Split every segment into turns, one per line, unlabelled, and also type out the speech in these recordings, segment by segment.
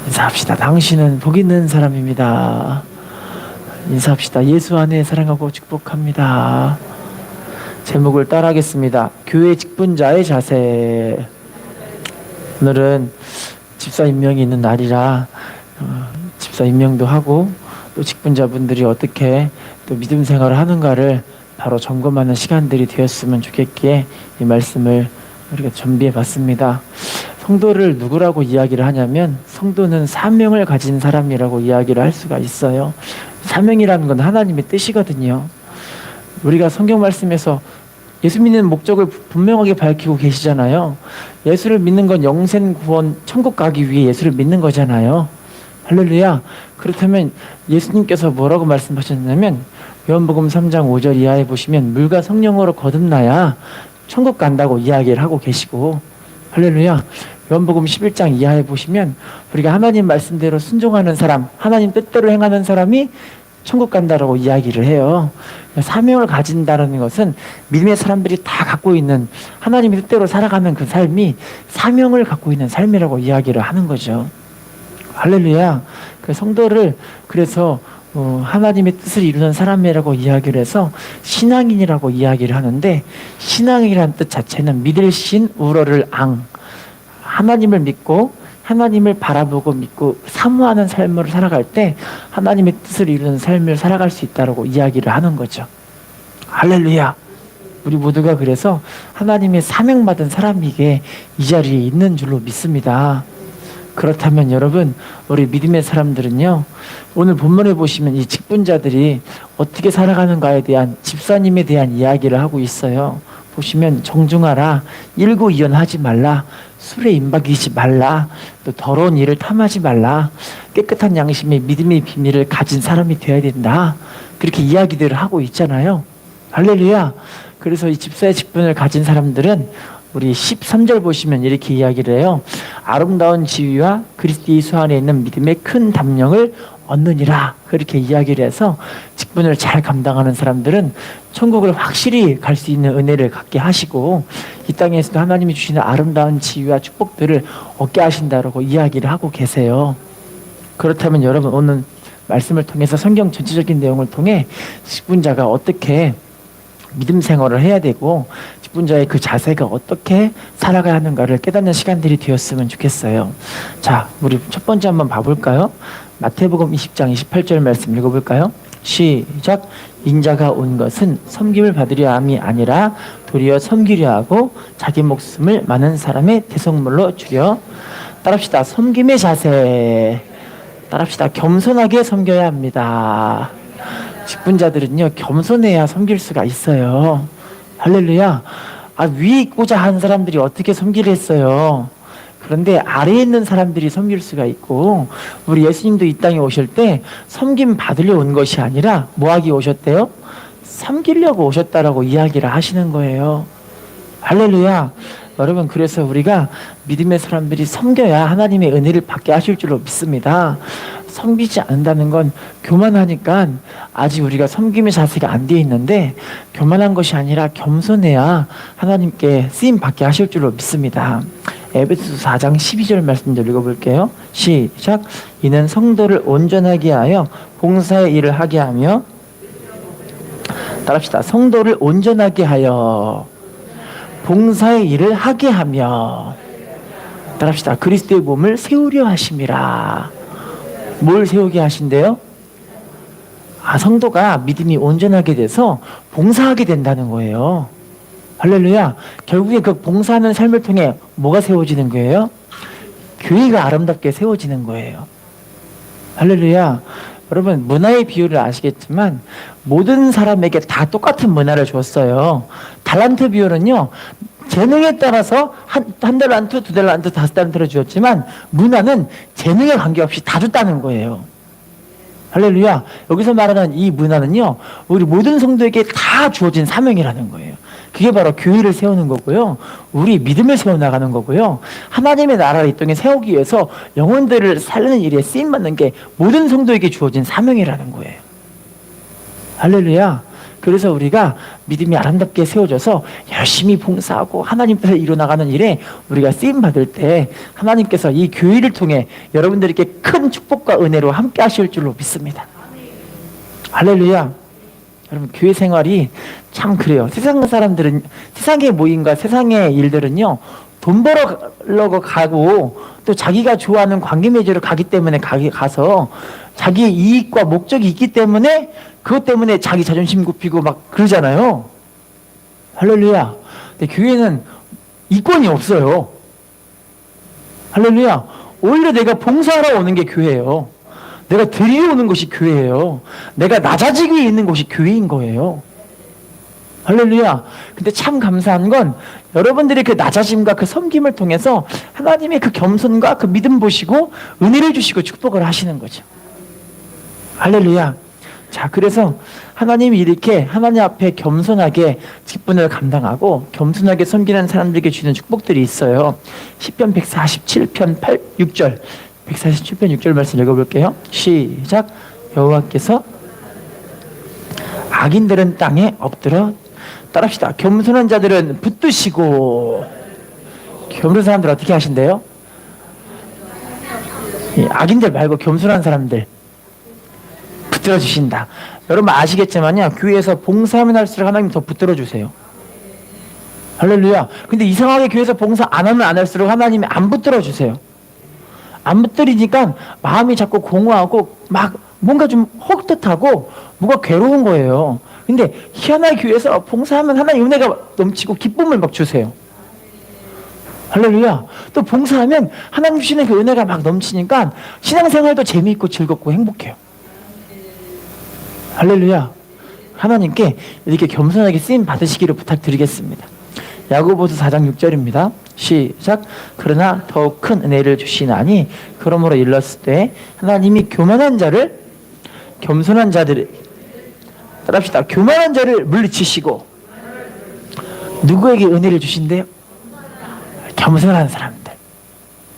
인사합시다. 당신은 복 있는 사람입니다. 인사합시다. 예수 안에 사랑하고 축복합니다. 제목을 따라하겠습니다. 교회 직분자의 자세. 오늘은 집사 임명이 있는 날이라 집사 임명도 하고 또 직분자분들이 어떻게 또 믿음 생활을 하는가를 바로 점검하는 시간들이 되었으면 좋겠기에 이 말씀을 우리가 준비해 봤습니다. 성도를 누구라고 이야기를 하냐면 성도는 사명을 가진 사람이라고 이야기를 할 수가 있어요. 사명이라는 건 하나님의 뜻이거든요. 우리가 성경 말씀에서 예수 믿는 목적을 분명하게 밝히고 계시잖아요. 예수를 믿는 건 영생 구원 천국 가기 위해 예수를 믿는 거잖아요. 할렐루야. 그렇다면 예수님께서 뭐라고 말씀하셨냐면 요한복음 3장 5절 이하에 보시면 물과 성령으로 거듭나야 천국 간다고 이야기를 하고 계시고, 할렐루야. 요한복음 11장 이하에 보시면 우리가 하나님 말씀대로 순종하는 사람, 하나님 뜻대로 행하는 사람이 천국 간다라고 이야기를 해요. 사명을 가진다는 것은 믿음의 사람들이 다 갖고 있는 하나님의 뜻대로 살아가는 그 삶이 사명을 갖고 있는 삶이라고 이야기를 하는 거죠. 할렐루야. 그 성도를 그래서 하나님의 뜻을 이루는 사람이라고 이야기를 해서 신앙인이라고 이야기를 하는데, 신앙이라는 뜻 자체는 믿을 신 우러를 앙, 하나님을 믿고 하나님을 바라보고 믿고 사모하는 삶을 살아갈 때 하나님의 뜻을 이루는 삶을 살아갈 수 있다고 이야기를 하는 거죠. 할렐루야. 우리 모두가 그래서 하나님의 사명받은 사람이게 이 자리에 있는 줄로 믿습니다. 그렇다면 여러분, 우리 믿음의 사람들은요, 오늘 본문에 보시면 이 직분자들이 어떻게 살아가는가에 대한, 집사님에 대한 이야기를 하고 있어요. 보시면 정중하라, 일고이연하지 말라, 술에 임박이지 말라, 또 더러운 일을 탐하지 말라, 깨끗한 양심의 믿음의 비밀을 가진 사람이 되어야 된다, 그렇게 이야기들을 하고 있잖아요. 할렐루야. 그래서 이 집사의 직분을 가진 사람들은 우리 13절 보시면 이렇게 이야기를 해요. 아름다운 지위와 그리스도 예수 안에 있는 믿음의 큰 담력을 얻느니라, 그렇게 이야기를 해서 직분을 잘 감당하는 사람들은 천국을 확실히 갈 수 있는 은혜를 갖게 하시고 이 땅에서도 하나님이 주시는 아름다운 지위와 축복들을 얻게 하신다라고 이야기를 하고 계세요. 그렇다면 여러분, 오늘 말씀을 통해서 성경 전체적인 내용을 통해 직분자가 어떻게 믿음 생활을 해야 되고 직분자의 그 자세가 어떻게 살아가야 하는가를 깨닫는 시간들이 되었으면 좋겠어요. 자, 우리 첫 번째 한번 봐볼까요? 마태복음 20장 28절 말씀 읽어볼까요? 시작. 인자가 온 것은 섬김을 받으려 함이 아니라 도리어 섬기려 하고 자기 목숨을 많은 사람의 대속물로 주려. 따라합시다. 섬김의 자세. 따라합시다. 겸손하게 섬겨야 합니다. 직분자들은요, 겸손해야 섬길 수가 있어요. 할렐루야. 위에 있고자 하는 사람들이 어떻게 섬기려 했어요. 그런데 아래에 있는 사람들이 섬길 수가 있고, 우리 예수님도 이 땅에 오실 때 섬김 받으려 온 것이 아니라 뭐 하기 오셨대요? 섬기려고 오셨다라고 이야기를 하시는 거예요. 할렐루야. 여러분, 그래서 우리가 믿음의 사람들이 섬겨야 하나님의 은혜를 받게 하실 줄로 믿습니다. 섬기지 않는다는 건 교만하니까 아직 우리가 섬김의 자세가 안 되어 있는데, 교만한 것이 아니라 겸손해야 하나님께 쓰임 받게 하실 줄로 믿습니다. 에베소서 4장 12절 말씀 좀 읽어볼게요. 시작. 이는 성도를 온전하게 하여 봉사의 일을 하게 하며, 따라합시다. 성도를 온전하게 하여 봉사의 일을 하게 하며, 따라합시다. 그리스도의 몸을 세우려 하심이라. 뭘 세우게 하신대요? 성도가 믿음이 온전하게 돼서 봉사하게 된다는 거예요. 할렐루야. 결국에 그 봉사하는 삶을 통해 뭐가 세워지는 거예요? 교회가 아름답게 세워지는 거예요. 할렐루야. 여러분, 문화의 비유를 아시겠지만 모든 사람에게 다 똑같은 문화를 줬어요. 달란트 비유는요, 재능에 따라서 한 달란트, 두 달란트, 다섯 달란트를 주었지만 문화는 재능에 관계없이 다 줬다는 거예요. 할렐루야. 여기서 말하는 이 문화는요, 우리 모든 성도에게 다 주어진 사명이라는 거예요. 그게 바로 교회를 세우는 거고요, 우리 믿음을 세워나가는 거고요, 하나님의 나라를 이 땅에 세우기 위해서 영혼들을 살리는 일에 쓰임받는 게 모든 성도에게 주어진 사명이라는 거예요. 할렐루야. 그래서 우리가 믿음이 아름답게 세워져서 열심히 봉사하고 하나님 뜻을 이루어나가는 일에 우리가 쓰임받을 때 하나님께서 이 교회를 통해 여러분들에게 큰 축복과 은혜로 함께 하실 줄로 믿습니다. 할렐루야. 여러분, 교회 생활이 참 그래요. 세상 사람들은, 세상의 모임과 세상의 일들은요, 돈 벌어려고 가고 또 자기가 좋아하는 관계 맺으러 가기 때문에 가서 자기의 이익과 목적이 있기 때문에 그것 때문에 자기 자존심 굽히고 막 그러잖아요. 할렐루야. 근데 교회는 이권이 없어요. 할렐루야. 오히려 내가 봉사하러 오는 게 교회예요. 내가 드리러 오는 것이 교회예요. 내가 낮아지기 위해 있는 곳이 교회인 거예요. 할렐루야. 근데 참 감사한 건 여러분들의 그 낮아짐과 그 섬김을 통해서 하나님의 그 겸손과 그 믿음 보시고 은혜를 주시고 축복을 하시는 거죠. 할렐루야. 자, 그래서 하나님이 이렇게 하나님 앞에 겸손하게 직분을 감당하고 겸손하게 섬기는 사람들에게 주는 축복들이 있어요. 시편 147편 6절 147편 6절 말씀 읽어볼게요. 시작. 여호와께서 악인들은 땅에 엎드려 따라합시다. 겸손한 자들은 붙드시고. 겸손한 사람들 어떻게 하신대요? 악인들 말고 겸손한 사람들 붙들어 주신다. 여러분 아시겠지만요, 교회에서 봉사하면 할수록 하나님 더 붙들어 주세요. 할렐루야. 근데 이상하게 교회에서 봉사 안 하면 안 할수록 하나님이 안 붙들어 주세요. 안 붙들이니까 마음이 자꾸 공허하고 막 뭔가 좀 헛듯하고 뭔가 괴로운 거예요. 근데 희한하게 교회에서 봉사하면 하나님 은혜가 넘치고 기쁨을 막 주세요. 할렐루야. 또 봉사하면 하나님 주시는 그 은혜가 막 넘치니까 신앙생활도 재미있고 즐겁고 행복해요. 할렐루야. 하나님께 이렇게 겸손하게 쓰임 받으시기를 부탁드리겠습니다. 야고보서 4장 6절입니다. 시작. 그러나 더욱 큰 은혜를 주시나니 그러므로 일렀을 때 하나님이 교만한 자를 겸손한 자들을 따라합시다. 교만한 자를 물리치시고 누구에게 은혜를 주신대요? 겸손한 사람들.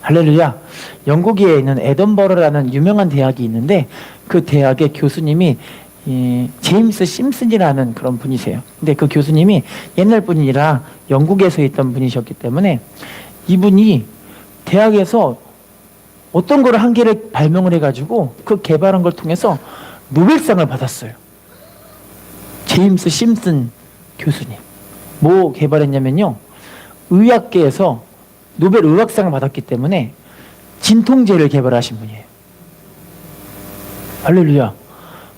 할렐루야. 영국에 있는 에던버러라는 유명한 대학이 있는데 그 대학의 교수님이 제임스 심슨이라는 그런 분이세요. 근데 그 교수님이 옛날 분이라 영국에서 있던 분이셨기 때문에 이분이 대학에서 어떤 거를 한 개를 발명을 해가지고 그 개발한 걸 통해서 노벨상을 받았어요. 제임스 심슨 교수님. 뭐 개발했냐면요, 의학계에서 노벨 의학상을 받았기 때문에 진통제를 개발하신 분이에요. 할렐루야.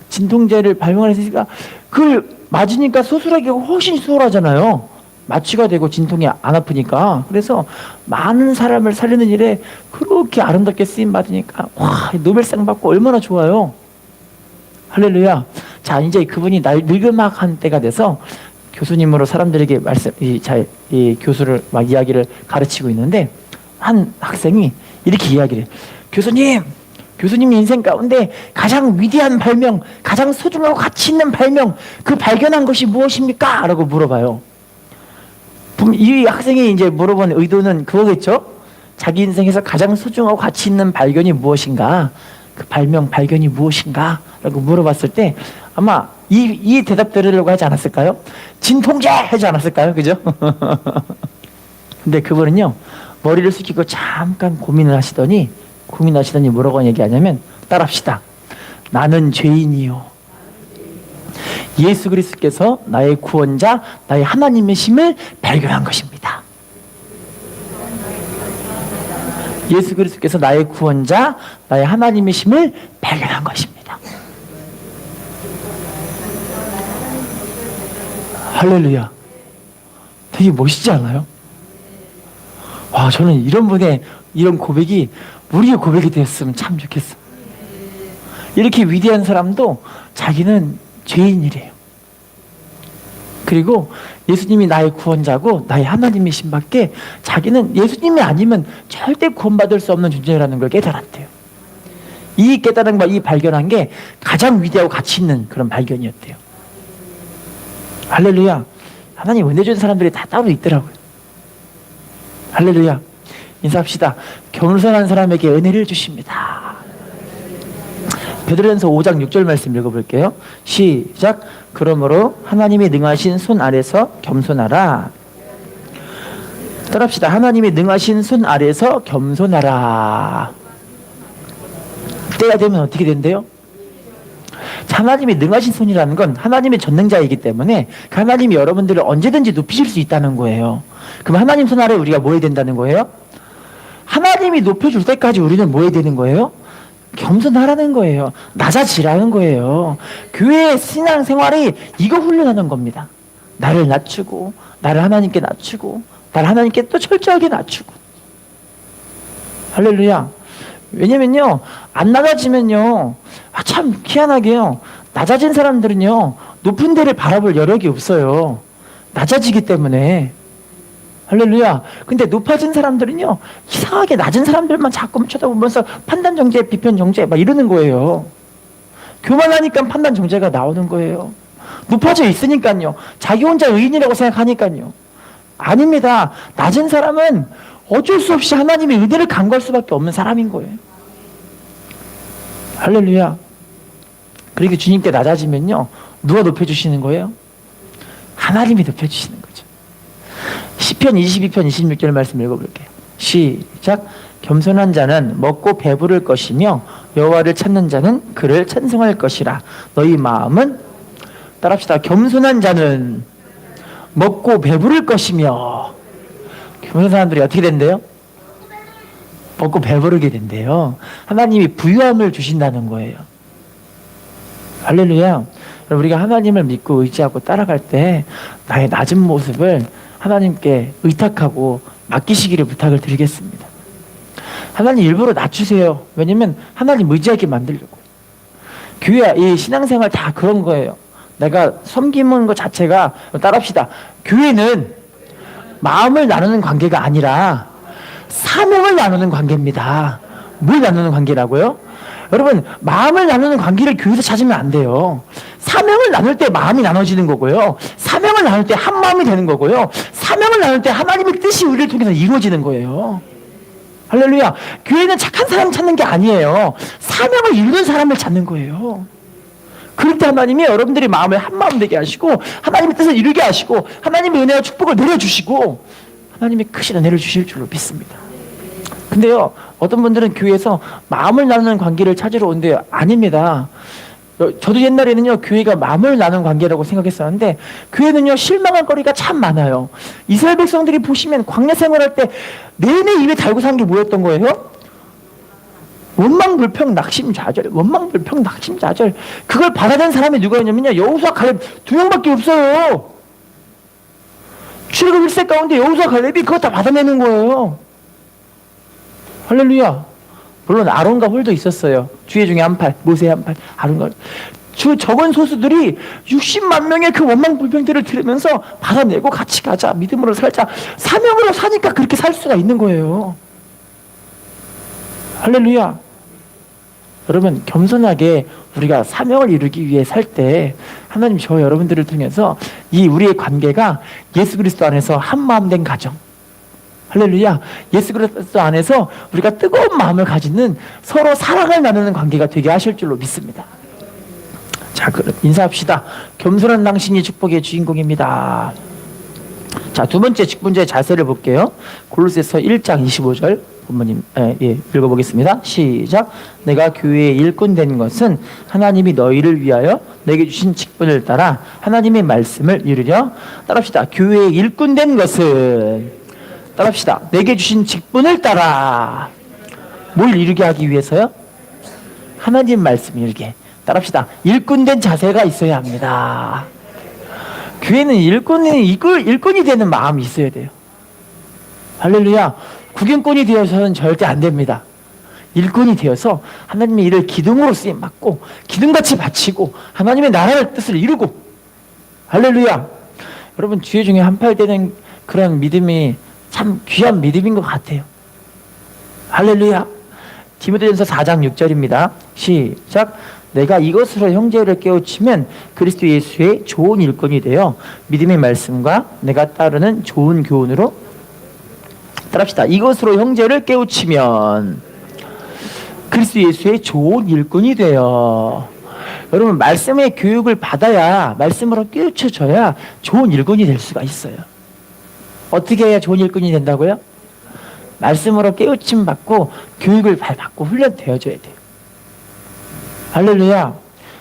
진통제를 발명했으니까 그걸 맞으니까 수술하기가 훨씬 수월하잖아요. 마취가 되고 진통이 안 아프니까. 그래서 많은 사람을 살리는 일에 그렇게 아름답게 쓰임 받으니까 와, 노벨상 받고 얼마나 좋아요. 할렐루야. 자, 이제 그분이 늙음막한 때가 돼서 교수님으로 사람들에게 이 교수를 막 이야기를 가르치고 있는데 한 학생이 이렇게 이야기를 해요. 교수님 인생 가운데 가장 위대한 발명, 가장 소중하고 가치 있는 발명, 그 발견한 것이 무엇입니까? 라고 물어봐요. 이 학생이 이제 물어본 의도는 그거겠죠? 자기 인생에서 가장 소중하고 가치 있는 발견이 무엇인가? 그 발견이 무엇인가? 라고 물어봤을 때 아마 이 대답 들으려고 하지 않았을까요? 진통제! 하지 않았을까요? 그죠? 근데 그분은요, 머리를 숙이고 잠깐 고민하시더니 뭐라고 얘기하냐면, 따라합시다. 나는 죄인이요. 예수 그리스도께서 나의 구원자, 나의 하나님이심을 발견한 것입니다. 예수 그리스도께서 나의 구원자, 나의 하나님이심을 발견한 것입니다. 할렐루야. 되게 멋있지 않아요? 와, 저는 이런 분의 이런 고백이 우리의 고백이 되었으면 참 좋겠어. 이렇게 위대한 사람도 자기는 죄인이래요. 그리고 예수님이 나의 구원자고 나의 하나님이신 밖에 자기는 예수님이 아니면 절대 구원받을 수 없는 존재라는 걸 깨달았대요. 이 깨달은 바, 이 발견한 게 가장 위대하고 가치 있는 그런 발견이었대요. 할렐루야. 하나님 은혜 준 사람들이 다 따로 있더라고요. 할렐루야. 인사합시다. 겸손한 사람에게 은혜를 주십니다. 베드로전서 5장 6절 말씀 읽어볼게요. 시작. 그러므로 하나님이 능하신 손 아래서 겸손하라. 따라합시다. 하나님이 능하신 손 아래서 겸손하라. 때가 되면 어떻게 된대요? 하나님이 능하신 손이라는 건 하나님의 전능자이기 때문에 그 하나님이 여러분들을 언제든지 높이실 수 있다는 거예요. 그럼 하나님 손 아래 우리가 뭐 해야 된다는 거예요? 하나님이 높여줄 때까지 우리는 뭐 해야 되는 거예요? 겸손하라는 거예요. 낮아지라는 거예요. 교회의 신앙생활이 이거 훈련하는 겁니다. 나를 낮추고, 나를 하나님께 낮추고, 나를 하나님께 또 철저하게 낮추고. 할렐루야. 왜냐면요, 안 낮아지면요, 참 희한하게요, 낮아진 사람들은요, 높은 데를 바라볼 여력이 없어요. 낮아지기 때문에. 할렐루야. 근데 높아진 사람들은요, 이상하게 낮은 사람들만 자꾸 쳐다보면서 판단 정죄, 비편 정죄 막 이러는 거예요. 교만하니까 판단 정죄가 나오는 거예요. 높아져 있으니까요. 자기 혼자 의인이라고 생각하니까요. 아닙니다. 낮은 사람은 어쩔 수 없이 하나님의 은혜를 간구할 수밖에 없는 사람인 거예요. 할렐루야. 그렇게 주님께 낮아지면요, 누가 높여주시는 거예요? 하나님이 높여주시는 거죠. 시편 22편 26절 말씀 읽어볼게요. 시작. 겸손한 자는 먹고 배부를 것이며 여호와를 찾는 자는 그를 찬송할 것이라. 너희 마음은, 따라합시다. 겸손한 자는 먹고 배부를 것이며. 겸손한 사람들이 어떻게 된대요? 먹고 배부르게 된대요. 하나님이 부유함을 주신다는 거예요. 할렐루야. 우리가 하나님을 믿고 의지하고 따라갈 때 나의 낮은 모습을 하나님께 의탁하고 맡기시기를 부탁을 드리겠습니다. 하나님 일부러 낮추세요. 왜냐면 하나님 의지하게 만들려고. 교회, 이 신앙생활 다 그런 거예요. 내가 섬기는 것 자체가, 따라합시다. 교회는 마음을 나누는 관계가 아니라 사명을 나누는 관계입니다. 뭘 나누는 관계라고요? 여러분, 마음을 나누는 관계를 교회에서 찾으면 안 돼요. 사명을 나눌 때 마음이 나눠지는 거고요. 사명을 나눌 때 한 마음이 되는 거고요. 사명을 나눌 때 하나님의 뜻이 우리를 통해서 이루어지는 거예요. 할렐루야. 교회는 착한 사람 찾는 게 아니에요. 사명을 이루는 사람을 찾는 거예요. 그럴 때 하나님이 여러분들이 마음을 한 마음 되게 하시고, 하나님의 뜻을 이루게 하시고, 하나님의 은혜와 축복을 내려주시고, 하나님의 크신 은혜를 주실 줄로 믿습니다. 근데요, 어떤 분들은 교회에서 마음을 나누는 관계를 찾으러 온대요. 아닙니다. 저도 옛날에는요, 교회가 마음을 나누는 관계라고 생각했었는데, 교회는요, 실망할 거리가 참 많아요. 이스라엘 백성들이 보시면 광야 생활할 때 내내 입에 달고 산 게 뭐였던 거예요? 원망불평 낙심좌절, 원망불평 낙심좌절. 그걸 받아낸 사람이 누가였냐면요, 여호수아 갈렙 두 명밖에 없어요. 출애굽 1세 가운데 여호수아 갈렙이 그거 다 받아내는 거예요. 할렐루야. 물론 아론과 홀도 있었어요. 주의 중에 한 팔, 모세 한 팔, 아론과. 적은 소수들이 60만 명의 그 원망불평들을 들으면서 받아내고 같이 가자, 믿음으로 살자, 사명으로 사니까 그렇게 살 수가 있는 거예요. 할렐루야. 여러분, 겸손하게 우리가 사명을 이루기 위해 살 때 하나님 저 여러분들을 통해서 이 우리의 관계가 예수 그리스도 안에서 한 마음 된 가정, 할렐루야, 예수 그리스도 안에서 우리가 뜨거운 마음을 가지는 서로 사랑을 나누는 관계가 되게 하실 줄로 믿습니다. 자, 그럼 인사합시다. 겸손한 당신이 축복의 주인공입니다. 자, 두 번째 직분자의 자세를 볼게요. 골로새서 1장 25절 본문님, 읽어보겠습니다. 시작. 내가 교회의 일꾼 된 것은 하나님이 너희를 위하여 내게 주신 직분을 따라 하나님의 말씀을 이루려. 따라합시다. 교회의 일꾼 된 것은, 따라합시다. 내게 주신 직분을 따라 뭘 이루게 하기 위해서요? 하나님 말씀 이루게. 따라합시다. 일꾼 된 자세가 있어야 합니다. 교회는 일꾼이 되는 마음이 있어야 돼요. 할렐루야. 구경꾼이 되어서는 절대 안 됩니다. 일꾼이 되어서 하나님의 일을 기둥으로 쓰임받고 기둥같이 바치고 하나님의 나라의 뜻을 이루고. 할렐루야. 여러분, 주의 중에 한 팔 되는 그런 믿음이 참 귀한 믿음인 것 같아요. 할렐루야. 디모데전서 4장 6절입니다. 시작. 내가 이것으로 형제를 깨우치면 그리스도 예수의 좋은 일꾼이 되어 믿음의 말씀과 내가 따르는 좋은 교훈으로. 따라합시다. 이것으로 형제를 깨우치면 그리스도 예수의 좋은 일꾼이 돼요. 여러분, 말씀의 교육을 받아야, 말씀으로 깨우쳐져야 좋은 일꾼이 될 수가 있어요. 어떻게 해야 좋은 일꾼이 된다고요? 말씀으로 깨우침 받고 교육을 받고 훈련되어져야 돼요. 할렐루야.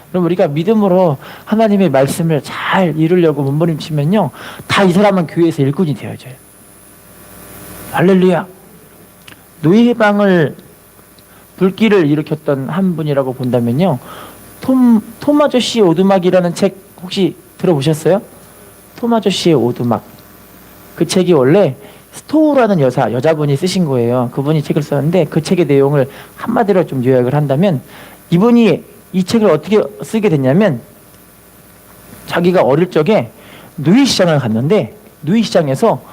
그럼 우리가 믿음으로 하나님의 말씀을 잘 이루려고 몸부림치면요, 다 이 사람은 교회에서 일꾼이 되어져요. 할렐루야. 노예 해방을 불길을 일으켰던 한 분이라고 본다면요, 톰 아저씨의 오두막이라는 책 혹시 들어보셨어요? 톰 아저씨의 오두막. 그 책이 원래 스토우라는 여자분이 쓰신 거예요. 그분이 책을 썼는데, 그 책의 내용을 한마디로 좀 요약을 한다면, 이분이 이 책을 어떻게 쓰게 됐냐면, 자기가 어릴 적에 누이시장을 갔는데, 누이시장에서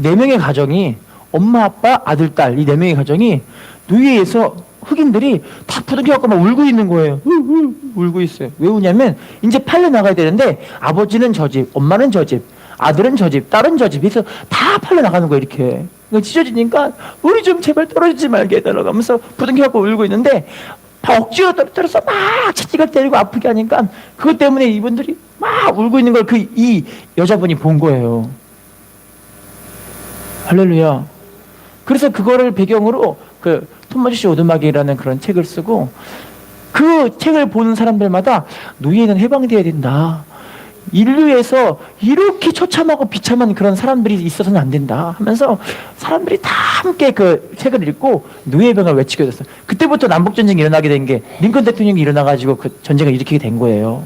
4명의 가정이, 엄마, 아빠, 아들, 딸, 이 4명의 가정이 누이에서 흑인들이 다 부둥켜갖고 막 울고 있는 거예요. 울고 있어요. 왜 우냐면, 이제 팔려 나가야 되는데, 아버지는 저 집, 엄마는 저 집, 아들은 저 집, 딸은 저 집, 해서 다 팔려 나가는 거예요, 이렇게. 찢어지니까, 우리 좀 제발 떨어지지 말게 해달라고 하면서 부둥켜갖고 울고 있는데, 억지로 떨어져서 막 채찍을 때리고 아프게 하니까, 그것 때문에 이분들이 막 울고 있는 걸 이 여자분이 본 거예요. 할렐루야. 그래서 그거를 배경으로 톰 아저씨 오두막이라는 그런 책을 쓰고, 그 책을 보는 사람들마다 노예는 해방되어야 된다. 인류에서 이렇게 처참하고 비참한 그런 사람들이 있어서는 안 된다 하면서 사람들이 다 함께 그 책을 읽고 노예 해방을 외치게 됐어요. 그때부터 남북전쟁이 일어나게 된 게 링컨 대통령이 일어나가지고 그 전쟁을 일으키게 된 거예요.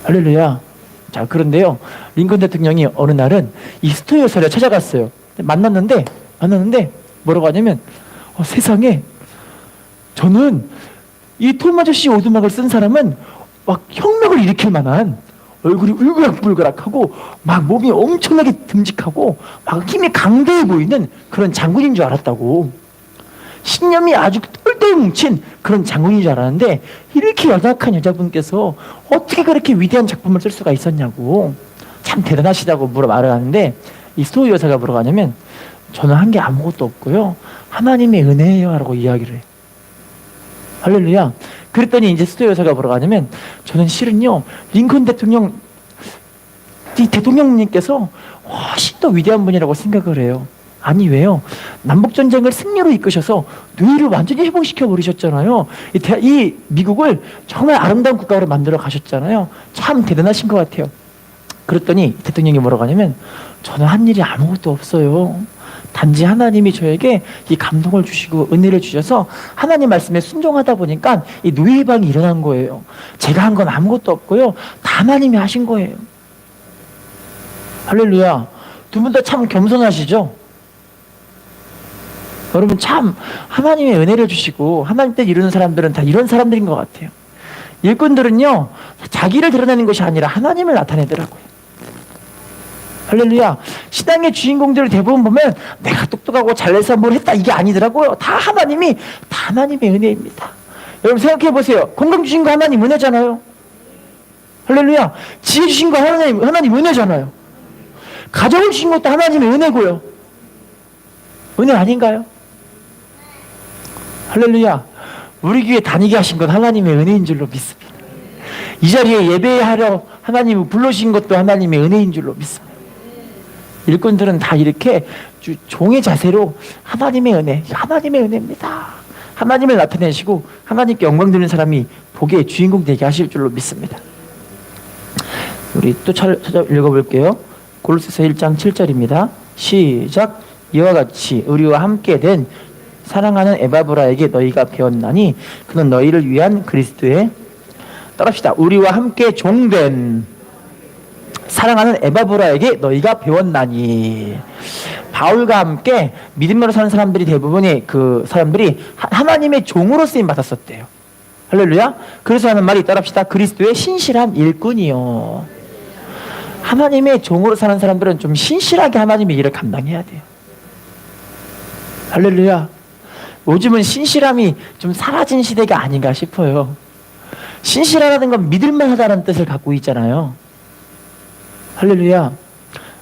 할렐루야. 자, 그런데요, 링컨 대통령이 어느 날은 이 스토이 여사를 찾아갔어요. 만났는데 뭐라고 하냐면, 세상에, 저는 이 톰 아저씨 오두막을 쓴 사람은 막 혁명을 일으킬 만한, 얼굴이 울그락불그락하고 막 몸이 엄청나게 듬직하고 막 힘이 강대해 보이는 그런 장군인 줄 알았다고. 신념이 아주 똘똘 뭉친 그런 장군인 줄 알았는데, 이렇게 연약한 여자분께서 어떻게 그렇게 위대한 작품을 쓸 수가 있었냐고 참 대단하시다고 말을 하는데, 이 스토이 여사가 뭐라고 하냐면, 저는 한 게 아무것도 없고요, 하나님의 은혜예요 라고 이야기를 해요. 할렐루야. 그랬더니 이제 스토이 여사가 뭐라고 하냐면, 저는 실은요, 링컨 대통령님께서 훨씬 더 위대한 분이라고 생각을 해요. 아니, 왜요? 남북전쟁을 승리로 이끄셔서 노예를 완전히 해방시켜 버리셨잖아요. 이 미국을 정말 아름다운 국가로 만들어 가셨잖아요. 참 대단하신 것 같아요. 그랬더니 대통령이 뭐라고 하냐면, 저는 한 일이 아무것도 없어요. 단지 하나님이 저에게 이 감동을 주시고 은혜를 주셔서 하나님 말씀에 순종하다 보니까 이 노예 해방이 일어난 거예요. 제가 한 건 아무것도 없고요, 다 하나님이 하신 거예요. 할렐루야. 두 분 다 참 겸손하시죠? 여러분, 참 하나님의 은혜를 주시고 하나님 뜻 이루는 사람들은 다 이런 사람들인 것 같아요. 일꾼들은요, 자기를 드러내는 것이 아니라 하나님을 나타내더라고요. 할렐루야. 신앙의 주인공들을 대부분 보면 내가 똑똑하고 잘내서 뭘 했다, 이게 아니더라고요. 다 하나님의 은혜입니다. 여러분 생각해 보세요. 건강 주신 거 하나님 은혜잖아요. 할렐루야. 지혜 주신 거 하나님 은혜잖아요. 가정을 주신 것도 하나님의 은혜고요. 은혜 아닌가요? 할렐루야. 우리 교회 다니게 하신 건 하나님의 은혜인 줄로 믿습니다. 이 자리에 예배하러 하나님이 불러주신 것도 하나님의 은혜인 줄로 믿습니다. 일꾼들은 다 이렇게 종의 자세로 하나님의 은혜입니다. 하나님을 나타내시고 하나님께 영광 드리는 사람이 복의 주인공 되게 하실 줄로 믿습니다. 우리 또 찾아 읽어볼게요. 골로새서 1장 7절입니다. 시작. 이와 같이 우리와 함께 된 사랑하는 에바브라에게 너희가 배웠나니 그는 너희를 위한 그리스도의, 따라합시다. 우리와 함께 종된 사랑하는 에바브라에게 너희가 배웠나니. 바울과 함께 믿음으로 사는 사람들이 대부분이 그 사람들이 하나님의 종으로 쓰임 받았었대요. 할렐루야. 그래서 하는 말이, 따라합시다. 그리스도의 신실한 일꾼이요. 하나님의 종으로 사는 사람들은 좀 신실하게 하나님의 일을 감당해야 돼요. 할렐루야. 요즘은 신실함이 좀 사라진 시대가 아닌가 싶어요. 신실하다는 건 믿을만 하다는 뜻을 갖고 있잖아요. 할렐루야.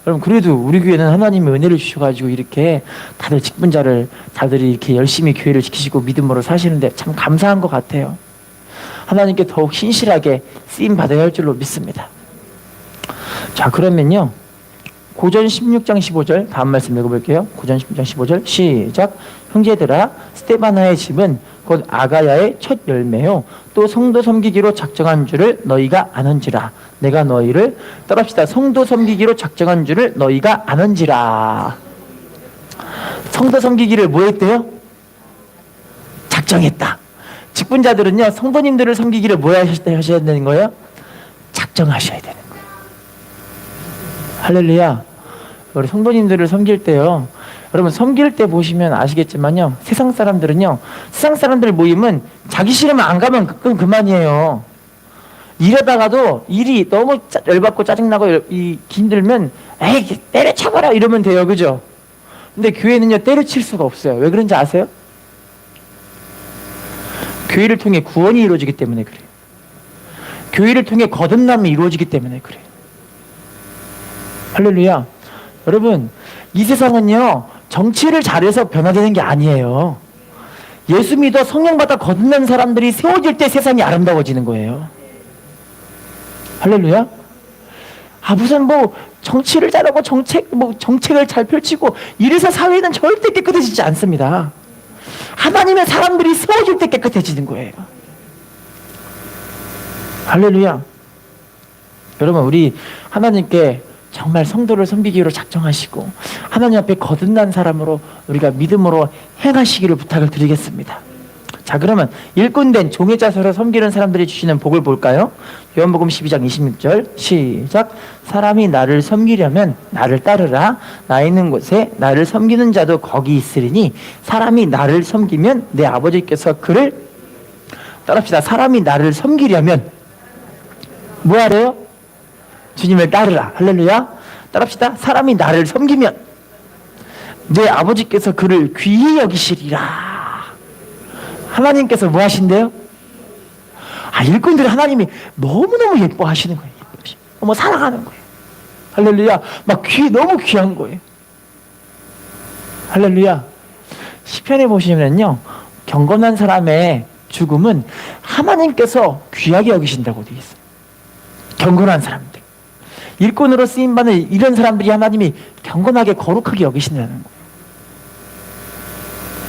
여러분, 그래도 우리 교회는 하나님의 은혜를 주셔가지고 이렇게 다들 직분자를 다들 이렇게 열심히 교회를 지키시고 믿음으로 사시는데 참 감사한 것 같아요. 하나님께 더욱 신실하게 쓰임 받아야 할 줄로 믿습니다. 자, 그러면요, 고전 16장 15절 다음 말씀 읽어볼게요. 고전 16장 15절 시작. 형제들아, 스데바나의 집은 곧 아가야의 첫 열매요 또 성도 섬기기로 작정한 줄을 너희가 아는지라. 내가 너희를 따라합시다. 성도 섬기기로 작정한 줄을 너희가 아는지라. 성도 섬기기를 뭐 했대요? 작정했다. 직분자들은요, 성도님들을 섬기기를 뭐 하셔야 되는 거예요? 작정하셔야 되는 거예요. 할렐루야. 우리 성도님들을 섬길 때요, 여러분, 섬길 때 보시면 아시겠지만요, 세상 사람들은요, 세상 사람들 모임은 자기 싫으면 안 가면 그만이에요. 이러다가도 일이 너무 열받고 짜증나고 힘들면 에이 때려쳐봐라 이러면 돼요. 그죠? 근데 교회는요, 때려칠 수가 없어요. 왜 그런지 아세요? 교회를 통해 구원이 이루어지기 때문에 그래요. 교회를 통해 거듭남이 이루어지기 때문에 그래요. 할렐루야. 여러분, 이 세상은요, 정치를 잘해서 변화되는 게 아니에요. 예수 믿어 성령 받아 거듭난 사람들이 세워질 때 세상이 아름다워지는 거예요. 할렐루야. 무슨 정치를 잘하고 정책을 잘 펼치고 이래서 사회는 절대 깨끗해지지 않습니다. 하나님의 사람들이 세워질 때 깨끗해지는 거예요. 할렐루야. 여러분, 우리 하나님께 정말 성도를 섬기기로 작정하시고 하나님 앞에 거듭난 사람으로 우리가 믿음으로 행하시기를 부탁을 드리겠습니다. 자, 그러면 일꾼된 종의 자세로 섬기는 사람들이 주시는 복을 볼까요? 요한복음 12장 26절 시작. 사람이 나를 섬기려면 나를 따르라. 나 있는 곳에 나를 섬기는 자도 거기 있으리니 사람이 나를 섬기면 내 아버지께서 그를 따릅시다. 사람이 나를 섬기려면 뭐 하래요? 주님을 따르라. 할렐루야. 따릅시다. 사람이 나를 섬기면 내 아버지께서 그를 귀히 여기시리라. 하나님께서 뭐 하신대요? 일꾼들 하나님이 너무너무 예뻐하시는 거예요. 너무 사랑하는 거예요. 할렐루야. 너무 귀한 거예요. 할렐루야. 시편에 보시면요, 경건한 사람의 죽음은 하나님께서 귀하게 여기신다고 되어 있어요. 경건한 사람들, 일꾼으로 쓰임받는 이런 사람들이 하나님이 경건하게 거룩하게 여기신다는 거예요.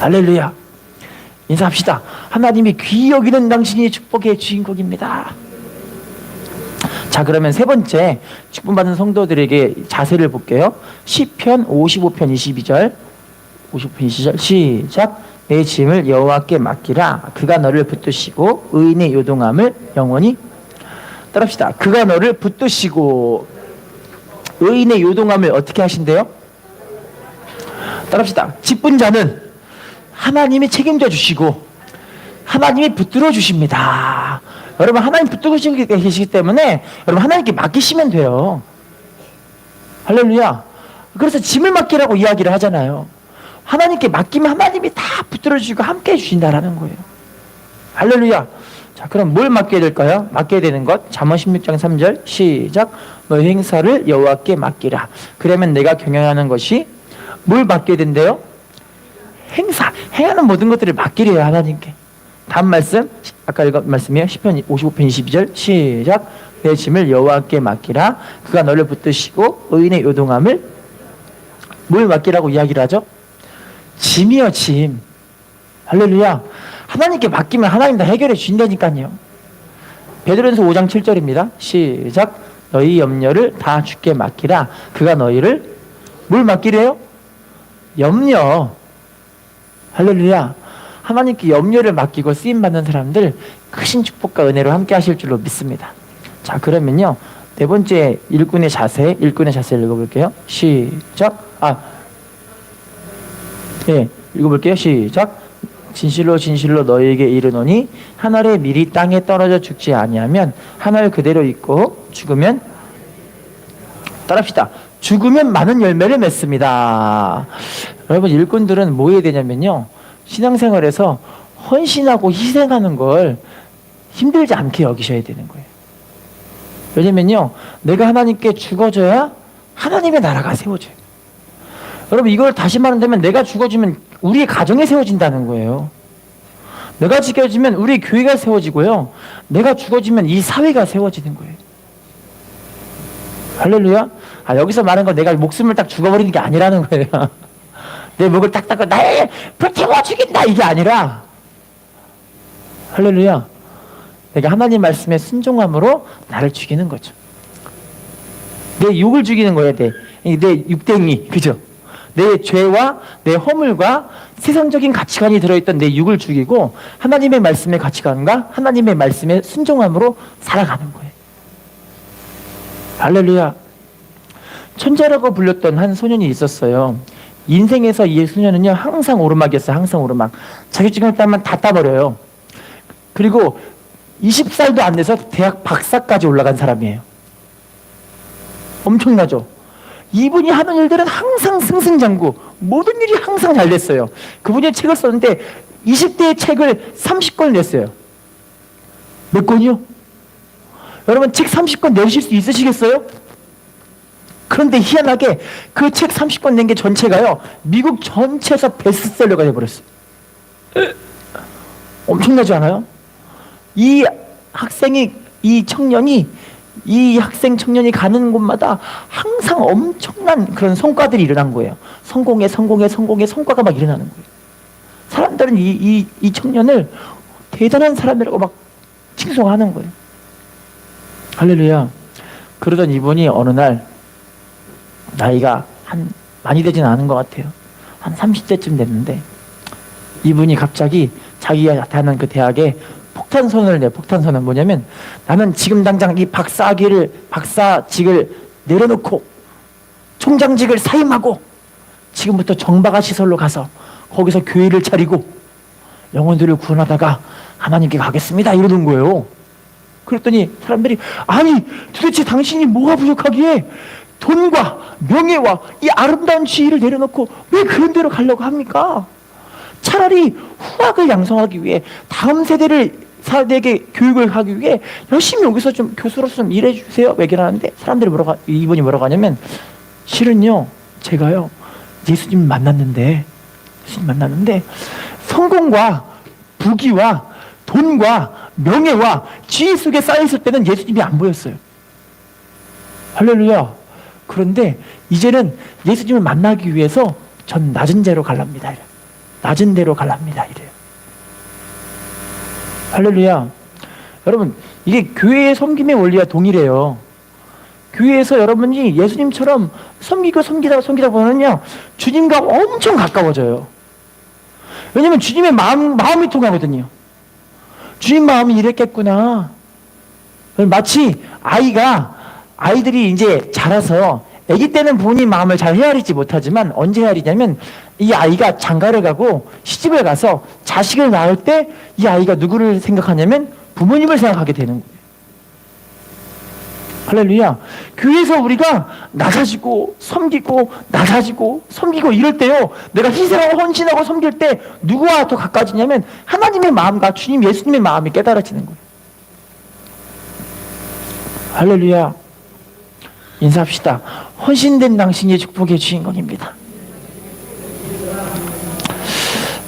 할렐루야. 인사합시다. 하나님이 귀히 여기는 당신이 축복의 주인공입니다. 자, 그러면 세 번째 축복받은 성도들에게 자세를 볼게요. 시편 55편 22절 55편 22절 시작. 내 짐을 여호와께 맡기라. 그가 너를 붙드시고 의인의 요동함을 영원히 따릅시다. 그가 너를 붙드시고 의인의 요동함을 어떻게 하신대요? 따릅시다. 직분자는 하나님이 책임져 주시고 하나님이 붙들어 주십니다. 여러분, 하나님 붙들고 계시기 때문에 여러분 하나님께 맡기시면 돼요. 할렐루야. 그래서 짐을 맡기라고 이야기를 하잖아요. 하나님께 맡기면 하나님이 다 붙들어 주시고 함께 해 주신다라는 거예요. 할렐루야. 자, 그럼 뭘 맡겨야 될까요? 맡겨야 되는 것. 잠언 16장 3절 시작. 너의 행사를 여호와께 맡기라. 그러면 내가 경영하는 것이 뭘 맡겨야 된대요? 행사, 행하는 모든 것들을 맡기래요. 하나님께. 다음 말씀, 아까 읽은 말씀이에요. 시편 55편 22절 시작. 내 짐을 여호와께 맡기라. 그가 너를 붙드시고 의인의 요동함을 뭘 맡기라고 이야기를 하죠? 짐이요, 짐. 할렐루야. 하나님께 맡기면 하나님 다 해결해 주신다니까요. 베드로전서 5장 7절입니다. 시작. 너희 염려를 다 주께 맡기라. 그가 너희를 뭘 맡기래요? 염려. 할렐루야. 하나님께 염려를 맡기고 쓰임받는 사람들 크신 축복과 은혜로 함께 하실 줄로 믿습니다. 자, 그러면요, 네 번째 일꾼의 자세를 읽어볼게요. 시작. 읽어볼게요. 시작. 진실로 진실로 너희에게 이르노니 한 알의 밀이 땅에 떨어져 죽지 아니하면 한 알 그대로 있고 죽으면 따라합시다. 죽으면 많은 열매를 맺습니다. 여러분, 일꾼들은 뭐 해야 되냐면요, 신앙생활에서 헌신하고 희생하는 걸 힘들지 않게 여기셔야 되는 거예요. 왜냐면요, 내가 하나님께 죽어져야 하나님의 나라가 세워져요. 여러분, 이걸 다시 말한다면 내가 죽어지면 우리의 가정이 세워진다는 거예요. 내가 죽어지면 우리 교회가 세워지고요. 내가 죽어지면 이 사회가 세워지는 거예요. 할렐루야. 여기서 말하는 건 내가 목숨을 딱 죽어버리는 게 아니라는 거예요. 내 목을 딱 닦고 나를 불태워 죽인다 이게 아니라, 할렐루야, 내가 하나님 말씀에 순종함으로 나를 죽이는 거죠. 내 육을 죽이는 거야. 내 육댕이, 그죠? 내 죄와 내 허물과 세상적인 가치관이 들어있던 내 육을 죽이고 하나님의 말씀의 가치관과 하나님의 말씀에 순종함으로 살아가는 거예요. 할렐루야. 천재라고 불렸던 한 소년이 있었어요. 인생에서 이 소년은요, 항상 오르막이었어요. 항상 오르막. 자격증을 따면 다 따버려요. 그리고 20살도 안 돼서 대학 박사까지 올라간 사람이에요. 엄청나죠? 이분이 하는 일들은 항상 승승장구, 모든 일이 항상 잘 됐어요. 그분이 책을 썼는데 20대의 책을 30권 냈어요. 몇 권이요? 여러분, 책 30권 내실 수 있으시겠어요? 그런데 희한하게 그 책 30권 낸 게 전체가요, 미국 전체에서 베스트셀러가 돼버렸어요. 엄청나지 않아요? 이 학생 청년이 가는 곳마다 항상 엄청난 그런 성과들이 일어난 거예요. 성공의 성과가 막 일어나는 거예요. 사람들은 이 청년을 대단한 사람이라고 막 칭송하는 거예요. 할렐루야. 그러던 이분이 어느 날, 나이가 많이 되진 않은 것 같아요. 한 30대쯤 됐는데, 이분이 갑자기 자기가 다니는 그 대학에 폭탄선언을 내요. 폭탄선언. 뭐냐면, 나는 지금 당장 이 박사직을 내려놓고 총장직을 사임하고 지금부터 정박아 시설로 가서 거기서 교회를 차리고 영혼들을 구원하다가 하나님께 가겠습니다 이러는 거예요. 그랬더니 사람들이, 아니 도대체 당신이 뭐가 부족하기에 돈과 명예와 이 아름다운 지위를 내려놓고 왜 그런 데로 가려고 합니까? 차라리 후학을 양성하기 위해 다음 세대에게 교육을 하기 위해 열심히 여기서 좀 교수로서 좀 일해 주세요. 얘기를 사람들이 이분이 뭐라고 하냐면, 실은요, 제가요 예수님 만났는데 성공과 부귀와 돈과 명예와 지위 속에 쌓여있을 때는 예수님이 안 보였어요. 할렐루야. 그런데 이제는 예수님을 만나기 위해서 전 낮은 데로 갈랍니다. 낮은 데로 갈랍니다. 이래요. 할렐루야. 여러분, 이게 교회의 섬김의 원리와 동일해요. 교회에서 여러분이 예수님처럼 섬기다 보면요, 주님과 엄청 가까워져요. 왜냐면 주님의 마음이 통하거든요. 주님 마음이 이랬겠구나. 마치 아이들이 이제 자라서, 아기 때는 부모님 마음을 잘 헤아리지 못하지만 언제 헤아리냐면, 이 아이가 장가를 가고 시집을 가서 자식을 낳을 때 이 아이가 누구를 생각하냐면 부모님을 생각하게 되는 거예요. 할렐루야. 교회에서 우리가 낮아지고 섬기고 이럴 때요, 내가 희생하고 헌신하고 섬길 때 누구와 더 가까워지냐면 하나님의 마음과 주님 예수님의 마음이 깨달아지는 거예요. 할렐루야. 인사합시다. 헌신된 당신이 축복의 주인공입니다.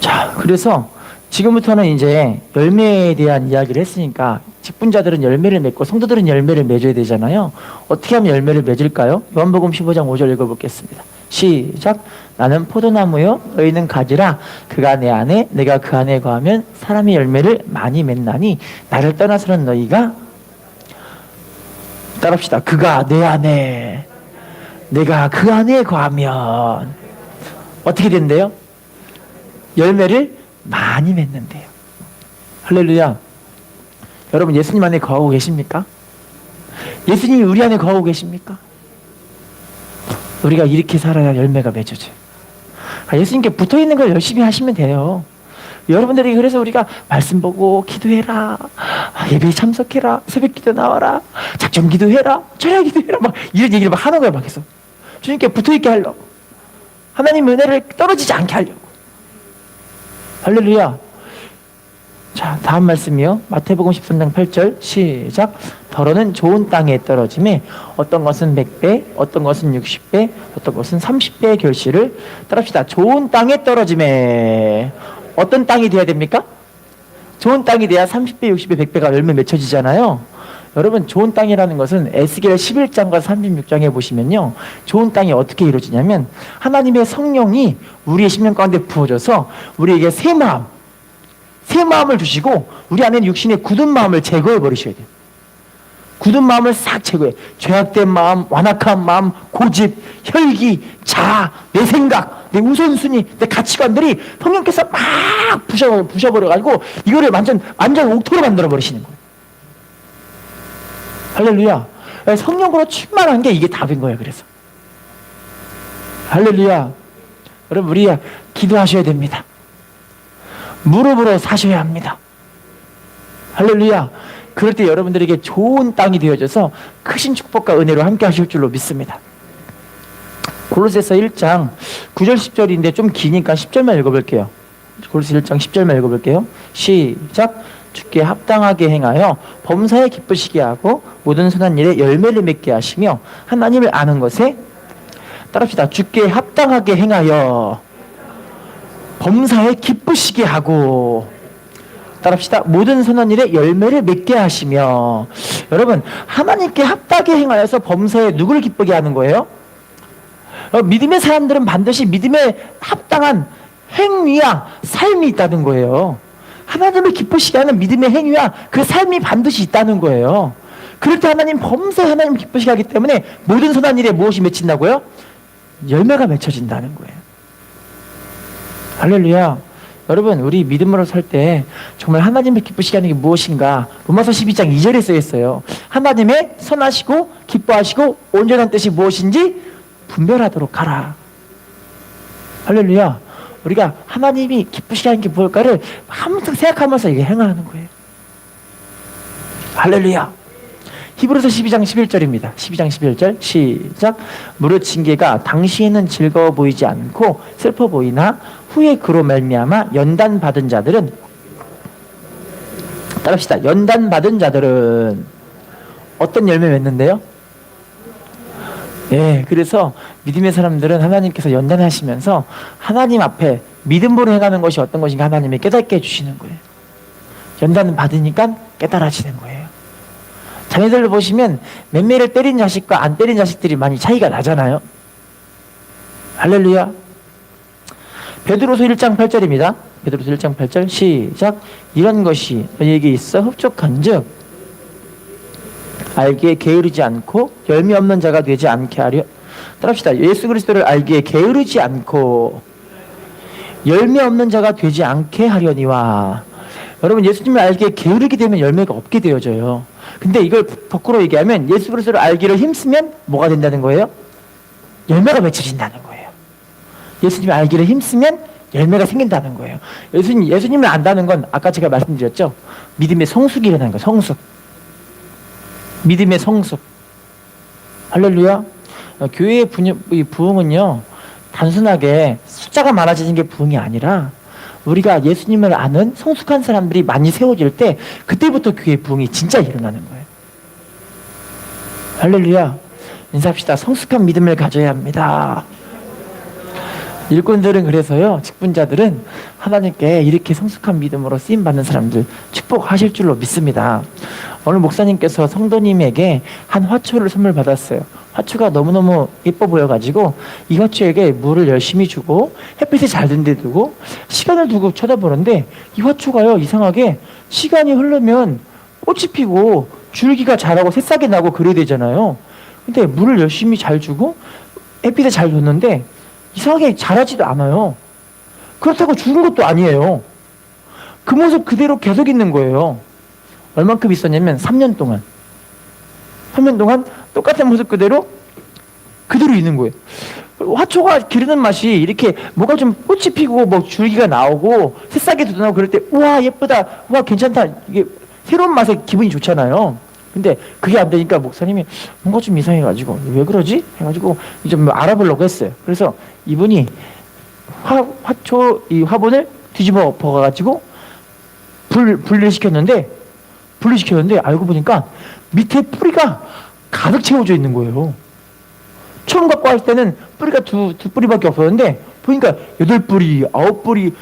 자, 그래서 지금부터는 이제 열매에 대한 이야기를 했으니까, 직분자들은 열매를 맺고 성도들은 열매를 맺어야 되잖아요. 어떻게 하면 열매를 맺을까요? 요한복음 15장 5절 읽어보겠습니다. 시작. 나는 포도나무요, 너희는 가지라. 그가 내 안에, 내가 그 안에 거하면 사람이 열매를 많이 맺나니 나를 떠나서는 너희가, 따라합시다. 그가 내 안에, 내가 그 안에 거하면 어떻게 된대요? 열매를 많이 맺는데요. 할렐루야. 여러분, 예수님 안에 거하고 계십니까? 예수님이 우리 안에 거하고 계십니까? 우리가 이렇게 살아야 열매가 맺어져요. 예수님께 붙어있는 걸 열심히 하시면 돼요. 여러분들이, 그래서 우리가 말씀 보고 기도해라, 예배에 참석해라, 새벽기도 나와라, 작정 기도해라, 철야 기도해라, 막 이런 얘기를 막 하는 거야. 막 계속 주님께 붙어있게 하려고, 하나님 은혜를 떨어지지 않게 하려고. 할렐루야. 자, 다음 말씀이요. 마태복음 13장 8절 시작. 더러는 좋은 땅에 떨어짐에 어떤 것은 100배, 어떤 것은 60배, 어떤 것은 30배의 결실을 따릅시다. 좋은 땅에 떨어짐에 어떤 땅이 돼야 됩니까? 좋은 땅이 돼야 30배, 60배, 100배가 열매 맺혀지잖아요. 여러분, 좋은 땅이라는 것은 에스겔 11장과 36장에 보시면요, 좋은 땅이 어떻게 이루어지냐면 하나님의 성령이 우리의 심령 가운데 부어져서 우리에게 새 마음을 주시고 우리 안에 육신의 굳은 마음을 제거해 버리셔야 돼요. 굳은 마음을 싹 제거해. 죄악된 마음, 완악한 마음, 고집, 혈기, 자아, 내 생각, 내 우선순위, 내 가치관들이 성령께서 막 부셔버려가지고 이거를 완전 옥토로 만들어 버리시는 거예요. 할렐루야. 성령으로 충만한 게 이게 답인 거예요. 그래서 할렐루야. 여러분, 우리 기도하셔야 됩니다. 무릎으로 사셔야 합니다. 할렐루야. 그럴 때 여러분들에게 좋은 땅이 되어져서 크신 축복과 은혜로 함께 하실 줄로 믿습니다. 골로새서 1장 9절 10절인데 좀 기니까 10절만 읽어볼게요. 골로새 1장 10절만 읽어볼게요. 시작. 주께 합당하게 행하여 범사에 기쁘시게 하고 모든 선한 일에 열매를 맺게 하시며 하나님을 아는 것에 따릅시다. 주께 합당하게 행하여 범사에 기쁘시게 하고 따릅시다. 모든 선한 일에 열매를 맺게 하시며. 여러분, 하나님께 합당하게 행하여서 범사에 누구를 기쁘게 하는 거예요? 믿음의 사람들은 반드시 믿음에 합당한 행위와 삶이 있다는 거예요. 하나님을 기쁘시게 하는 믿음의 행위와 그 삶이 반드시 있다는 거예요. 그럴 때 범사에 하나님 기쁘시게 하기 때문에 모든 선한 일에 무엇이 맺힌다고요? 열매가 맺혀진다는 거예요. 할렐루야. 여러분, 우리 믿음으로 살 때 정말 하나님을 기쁘시게 하는 게 무엇인가? 로마서 12장 2절에 써 있어요. 하나님의 선하시고 기뻐하시고 온전한 뜻이 무엇인지 분별하도록 하라. 할렐루야. 우리가 하나님이 기쁘시게 하는 게 뭘까를 항상 생각하면서 이게 행하는 거예요. 할렐루야. 히브리서 12장 11절입니다. 12장 11절 시작. 무릇 징계가 당시에는 즐거워 보이지 않고 슬퍼 보이나 후에 그로 말미암아 연단 받은 자들은 따릅시다. 연단 받은 자들은 어떤 열매 맺는데요? 예, 그래서 믿음의 사람들은 하나님께서 연단하시면서 하나님 앞에 믿음으로 행하는 것이 어떤 것인가 하나님이 깨닫게 해주시는 거예요. 연단은 받으니까 깨달아지는 거예요. 자녀들을 보시면 맴매를 때린 자식과 안 때린 자식들이 많이 차이가 나잖아요. 할렐루야. 베드로서 1장 8절입니다. 베드로서 1장 8절 시작. 이런 것이 너희에게 있어 흡족한즉 알기에 게으르지 않고 열매 없는 자가 되지 않게 하려. 따라합시다. 예수 그리스도를 알기에 게으르지 않고 열매 없는 자가 되지 않게 하려니와. 여러분, 예수님을 알기에 게으르게 되면 열매가 없게 되어져요. 근데 이걸 거꾸로 얘기하면 예수 그리스도를 알기를 힘쓰면 뭐가 된다는 거예요? 열매가 맺혀진다는 거예요. 예수님을 알기를 힘쓰면 열매가 생긴다는 거예요. 예수님을 안다는 건 아까 제가 말씀드렸죠. 믿음의 성숙이 일어나는 거예요. 성숙. 믿음의 성숙. 할렐루야. 교회의 부흥은요, 단순하게 숫자가 많아지는 게 부흥이 아니라 우리가 예수님을 아는 성숙한 사람들이 많이 세워질 때 그때부터 교회의 부흥이 진짜 일어나는 거예요. 할렐루야. 인사합시다. 성숙한 믿음을 가져야 합니다. 일꾼들은 그래서요, 직분자들은 하나님께 이렇게 성숙한 믿음으로 쓰임받는 사람들 축복하실 줄로 믿습니다. 오늘 목사님께서 성도님에게 한 화초를 선물 받았어요. 화초가 너무너무 예뻐 보여가지고 이 화초에게 물을 열심히 주고 햇빛에 잘 든 데 두고 시간을 두고 쳐다보는데 이 화초가요, 이상하게 시간이 흐르면 꽃이 피고 줄기가 자라고 새싹이 나고 그래야 되잖아요. 근데 물을 열심히 잘 주고 햇빛에 잘 뒀는데 이상하게 자라지도 않아요. 그렇다고 죽은 것도 아니에요. 그 모습 그대로 계속 있는 거예요. 얼만큼 있었냐면 3년 동안 똑같은 모습 그대로 있는 거예요. 화초가 기르는 맛이 이렇게 뭐가 좀 꽃이 피고 뭐 줄기가 나오고 새싹이 돋아나고 그럴 때 우와 예쁘다, 우와 괜찮다, 이게 새로운 맛에 기분이 좋잖아요. 근데 그게 안 되니까 목사님이 뭔가 좀 이상해가지고 왜 그러지? 해가지고 이제 뭐 알아보려고 했어요. 그래서 이분이 화초 이 화분을 뒤집어 버가지고 분리시켰는데 알고 보니까 밑에 뿌리가 가득 채워져 있는 거예요. 처음 갖고 왔을 때는 뿌리가 두 뿌리밖에 없었는데 보니까 8뿌리, 9뿌리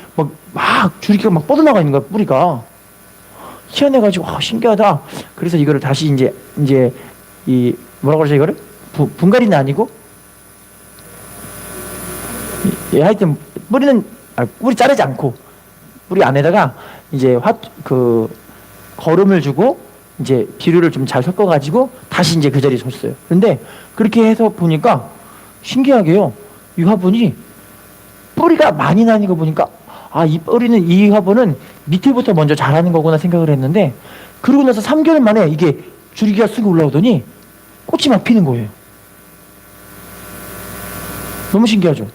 막 줄기가 막 뻗어나가 있는 거야, 뿌리가. 희한해가지고 신기하다. 그래서 이거를 다시 이제 이 뭐라고 그러죠 이거를? 분갈이는 아니고 하여튼 뿌리 자르지 않고 뿌리 안에다가 이제 거름을 주고 이제 비료를 좀 잘 섞어가지고 다시 이제 그 자리에 줬어요. 근데 그렇게 해서 보니까 신기하게요, 이 화분이 뿌리가 많이 나는 거 보니까 이 화분은 밑에부터 먼저 자라는 거구나 생각을 했는데, 그러고 나서 3개월 만에 이게 줄기가 쑥 올라오더니 꽃이 막 피는 거예요. 너무 신기하죠?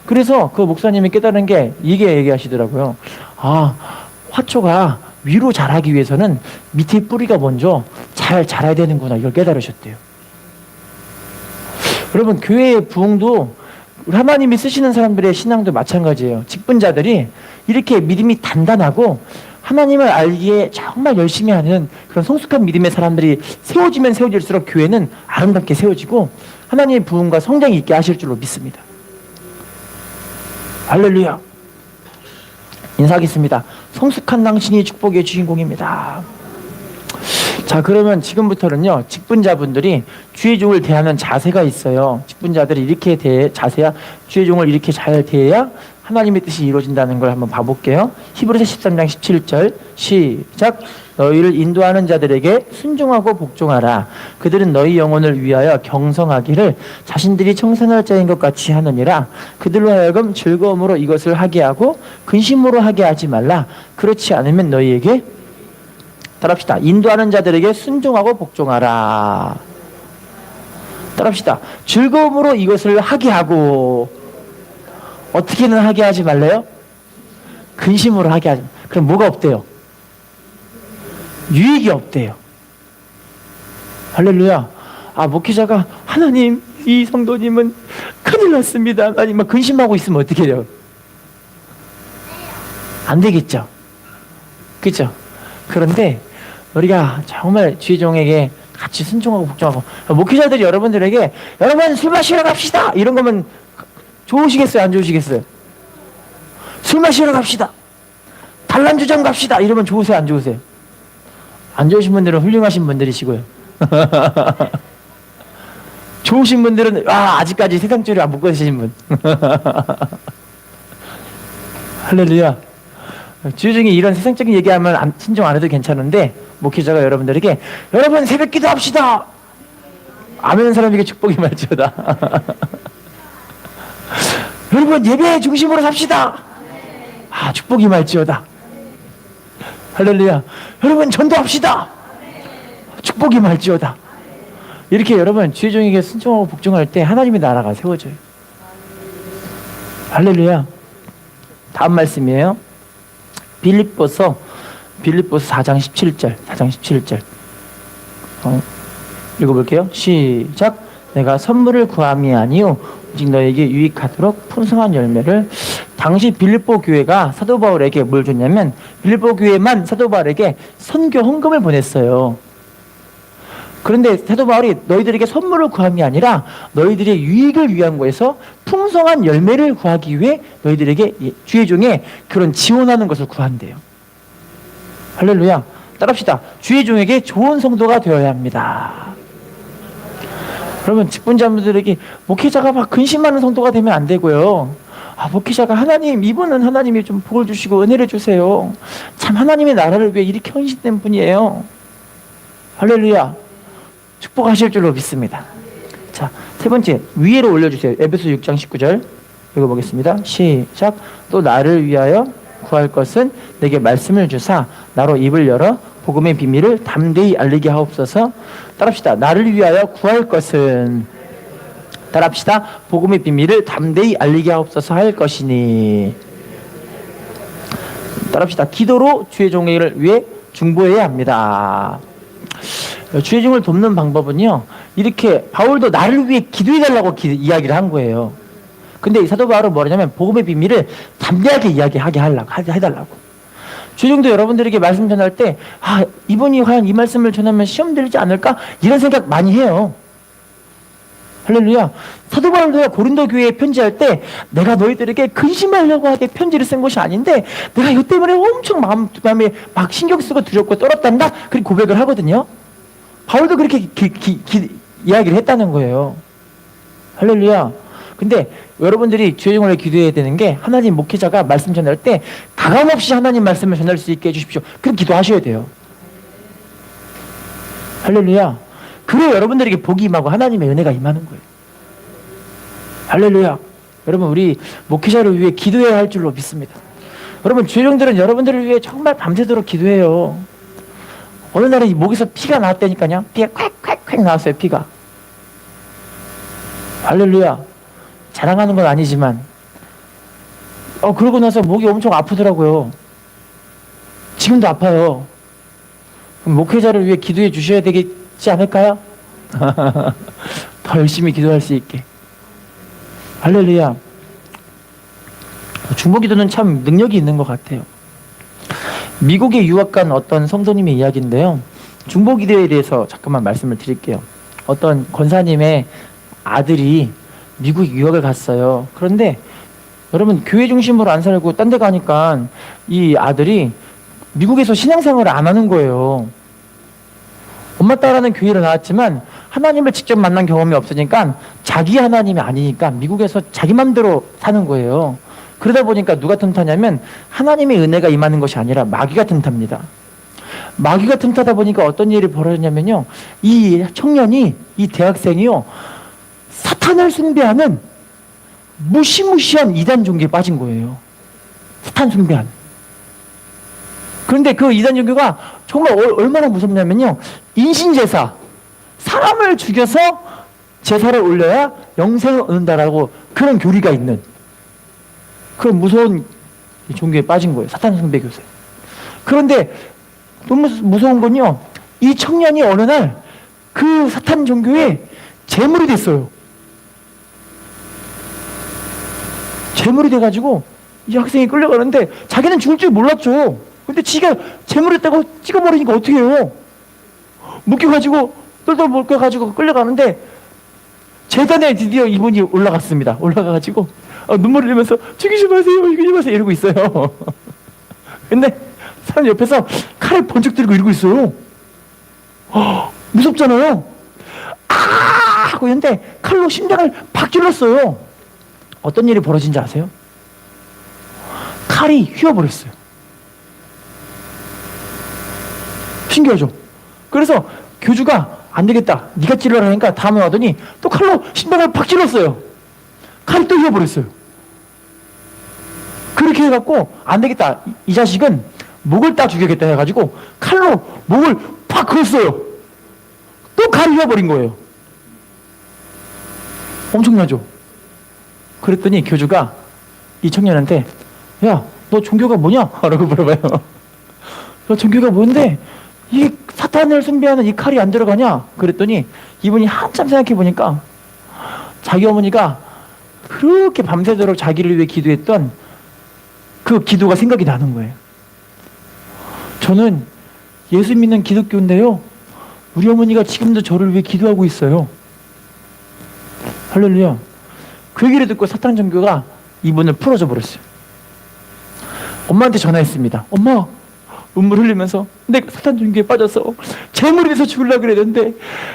그래서 그 목사님이 깨달은 게 이게 얘기하시더라고요. 화초가 위로 자라기 위해서는 밑에 뿌리가 먼저 잘 자라야 되는구나, 이걸 깨달으셨대요. 여러분, 교회의 부흥도 하나님이 쓰시는 사람들의 신앙도 마찬가지예요. 직분자들이 이렇게 믿음이 단단하고 하나님을 알기에 정말 열심히 하는 그런 성숙한 믿음의 사람들이 세워지면 세워질수록 교회는 아름답게 세워지고 하나님의 부흥과 성장이 있게 하실 줄로 믿습니다. 할렐루야. 인사하겠습니다. 성숙한 당신이 축복의 주인공입니다. 자, 그러면 지금부터는요, 직분자분들이 주의 종을 대하는 자세가 있어요. 직분자들이 이렇게 주의 종을 이렇게 잘 대해야 하나님의 뜻이 이루어진다는 걸 한번 봐볼게요. 히브리서 13장 17절 시작. 너희를 인도하는 자들에게 순종하고 복종하라. 그들은 너희 영혼을 위하여 경성하기를 자신들이 청산할 자인 것 같이 하느니라. 그들로 하여금 즐거움으로 이것을 하게 하고 근심으로 하게 하지 말라. 그렇지 않으면 너희에게, 따라합시다. 인도하는 자들에게 순종하고 복종하라. 따라합시다. 즐거움으로 이것을 하게 하고, 어떻게는 하게 하지 말래요? 근심으로 하게 하지. 그럼 뭐가 없대요? 유익이 없대요. 할렐루야. 목회자가 하나님, 이 성도님은 큰일 났습니다. 아니, 막 근심하고 있으면 어떻게 돼요? 안 되겠죠. 그렇죠? 그런데 우리가 정말 주의 종에게 같이 순종하고 복종하고, 목회자들이 여러분들에게 여러분 술 마시러 갑시다 이런 거면 좋으시겠어요? 안 좋으시겠어요? 술 마시러 갑시다, 단란주점 갑시다 이러면 좋으세요? 안 좋으세요? 안 좋으신 분들은 훌륭하신 분들이시고요. 좋으신 분들은 아직까지 세상줄을 안 묶어주신 분. 할렐루야. 주의 종이 이런 세상적인 얘기하면 순종 안 해도 괜찮은데, 목회자가 여러분들에게 여러분 새벽 기도 합시다, 아멘 사람에게 축복이 말지어다. 여러분 예배 중심으로 삽시다, 축복이 말지어다. 할렐루야. 여러분 전도합시다, 축복이 말지어다. 이렇게 여러분 주의 종에게 순종하고 복종할 때 하나님의 나라가 세워져요. 할렐루야. 다음 말씀이에요. 빌립보서 4장 17절. 읽어볼게요. 시작. 내가 선물을 구함이 아니요 오직 너에게 유익하도록 풍성한 열매를. 당시 빌립보 교회가 사도 바울에게 뭘 줬냐면, 빌립보 교회만 사도 바울에게 선교 헌금을 보냈어요. 그런데 사도 바울이 너희들에게 선물을 구함이 아니라 너희들의 유익을 위한 거에서 풍성한 열매를 구하기 위해 너희들에게 주의 종에 그런 지원하는 것을 구한대요. 할렐루야. 따라합시다. 주의 종에게 좋은 성도가 되어야 합니다. 여러분, 직분자분들에게 목회자가 막 근심하는 성도가 되면 안 되고요. 목회자가 하나님, 이분은 하나님이 좀 복을 주시고 은혜를 주세요. 참 하나님의 나라를 위해 이렇게 헌신된 분이에요. 할렐루야. 축복하실 줄로 믿습니다. 자, 세 번째, 위에로 올려주세요. 에베소 6장 19절 읽어보겠습니다. 시작. 또 나를 위하여 구할 것은 내게 말씀을 주사 나로 입을 열어 복음의 비밀을 담대히 알리게 하옵소서. 따라합시다. 나를 위하여 구할 것은, 따라합시다. 복음의 비밀을 담대히 알리게 하옵소서 할 것이니. 따라합시다. 기도로 주의 종을 위해 중보해야 합니다. 주의 종을 돕는 방법은요, 이렇게 바울도 나를 위해 기도해달라고 이야기를 한 거예요. 근데 이 사도 바울은 뭐냐면 복음의 비밀을 담대하게 이야기하게 해달라고. 주중도 여러분들에게 말씀 전할 때, 이분이 과연 이 말씀을 전하면 시험 들지 않을까? 이런 생각 많이 해요. 할렐루야. 사도 바울도 고린도 교회에 편지할 때 내가 너희들에게 근심하려고 하되 편지를 쓴 것이 아닌데 내가 이것 때문에 엄청 마음에 막 신경 쓰고 두렵고 떨었단다. 그렇게 고백을 하거든요. 바울도 그렇게 이야기를 했다는 거예요. 할렐루야. 근데 여러분들이 주일종을 기도해야 되는 게 하나님 목회자가 말씀 전할 때 가감없이 하나님 말씀을 전할 수 있게 해주십시오. 그럼 기도하셔야 돼요. 할렐루야. 그래 여러분들에게 복이 임하고 하나님의 은혜가 임하는 거예요. 할렐루야. 여러분 우리 목회자를 위해 기도해야 할 줄로 믿습니다. 여러분 주일종들은 여러분들을 위해 정말 밤새도록 기도해요. 어느 날은 목에서 피가 나왔다니까요. 피가 콱콱콱 나왔어요. 피가. 할렐루야. 자랑하는 건 아니지만 그러고 나서 목이 엄청 아프더라고요. 지금도 아파요. 그럼 목회자를 위해 기도해 주셔야 되겠지 않을까요? 더 열심히 기도할 수 있게. 할렐루야. 중보기도는 참 능력이 있는 것 같아요. 미국에 유학 간 어떤 성도님의 이야기인데요. 중보기도에 대해서 잠깐만 말씀을 드릴게요. 어떤 권사님의 아들이 미국 유학을 갔어요. 그런데 여러분 교회 중심으로 안 살고 딴 데 가니까 이 아들이 미국에서 신앙생활을 안 하는 거예요. 엄마 따라는 교회를 나왔지만 하나님을 직접 만난 경험이 없으니까 자기 하나님이 아니니까 미국에서 자기 맘대로 사는 거예요. 그러다 보니까 누가 틈타냐면 하나님의 은혜가 임하는 것이 아니라 마귀가 틈탑니다. 마귀가 틈타다 보니까 어떤 일이 벌어졌냐면요. 이 청년이, 이 대학생이요. 사탄을 숭배하는 무시무시한 이단 종교에 빠진 거예요. 사탄 숭배하는. 그런데 그 이단 종교가 정말 얼마나 무섭냐면요. 인신제사. 사람을 죽여서 제사를 올려야 영생을 얻는다라고 그런 교리가 있는 그런 무서운 종교에 빠진 거예요. 사탄 숭배 교세. 그런데 너무 무서운 건요. 이 청년이 어느 날 그 사탄 종교에 제물이 됐어요. 제물이 돼가지고 이 학생이 끌려가는데 자기는 죽을 줄 몰랐죠. 근데 지가 제물했다고 찍어버리니까 어떻게 해요? 묶여가지고 똘똘 묶여가지고 끌려가는데 재단에 드디어 이분이 올라갔습니다. 올라가가지고 눈물을 흘리면서 죽이지 마세요, 죽이지 마세요 이러고 있어요. 근데 사람 옆에서 칼을 번쩍 들고 이러고 있어요. 무섭잖아요. 하고 있는데 칼로 심장을 팍 찔렀어요. 어떤 일이 벌어진지 아세요? 칼이 휘어버렸어요. 신기하죠? 그래서 교주가 안 되겠다. 네가 찔러라 하니까 다음에 와더니 또 칼로 심장을 팍 찔렀어요. 칼이 또 휘어버렸어요. 그렇게 해갖고 안 되겠다. 이 자식은 목을 따 죽여야겠다 해가지고 칼로 목을 팍 그었어요. 또 칼이 휘어버린 거예요. 엄청나죠? 그랬더니 교주가 이 청년한테 야, 너 종교가 뭐냐? 라고 물어봐요. 너 종교가 뭔데 이 사탄을 숭배하는 이 칼이 안 들어가냐? 그랬더니 이분이 한참 생각해 보니까 자기 어머니가 그렇게 밤새도록 자기를 위해 기도했던 그 기도가 생각이 나는 거예요. 저는 예수 믿는 기독교인데요. 우리 어머니가 지금도 저를 위해 기도하고 있어요. 할렐루야. 그 얘기를 듣고 사탄 종교가 이분을 풀어줘 버렸어요. 엄마한테 전화했습니다. 엄마, 눈물 흘리면서 내가 사탄 종교에 빠져서 재물이 돼서 죽으려고 그랬는데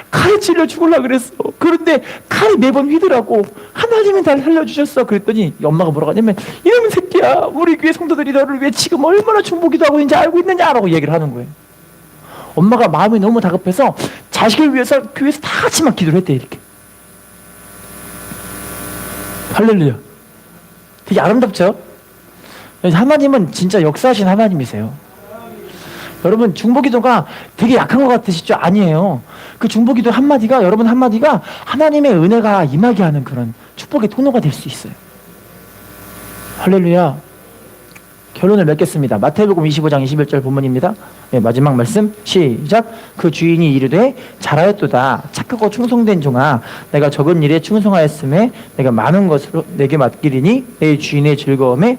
칼에 찔려 죽으려고 그랬어. 그런데 칼이 매번 휘더라고. 하나님이 날 살려주셨어. 그랬더니 엄마가 뭐라고 하냐면 이놈의 새끼야, 우리 교회 성도들이 너를 위해 지금 얼마나 중보기도 하고 있는지 알고 있느냐라고 얘기를 하는 거예요. 엄마가 마음이 너무 다급해서 자식을 위해서 교회에서 다 같이 막 기도를 했대. 이렇게. 할렐루야. 되게 아름답죠? 하나님은 진짜 역사하신 하나님이세요. 여러분 중보기도가 되게 약한 것 같으시죠? 아니에요. 그 중보기도 한마디가, 여러분 한마디가 하나님의 은혜가 임하게 하는 그런 축복의 통로가 될 수 있어요. 할렐루야. 결론을 맺겠습니다. 마태복음 25장 21절 본문입니다. 네, 마지막 말씀 시작. 그 주인이 이르되 잘하였도다 착하고 충성된 종아, 내가 적은 일에 충성하였음에 내가 많은 것으로 내게 맡기리니 내 주인의 즐거움에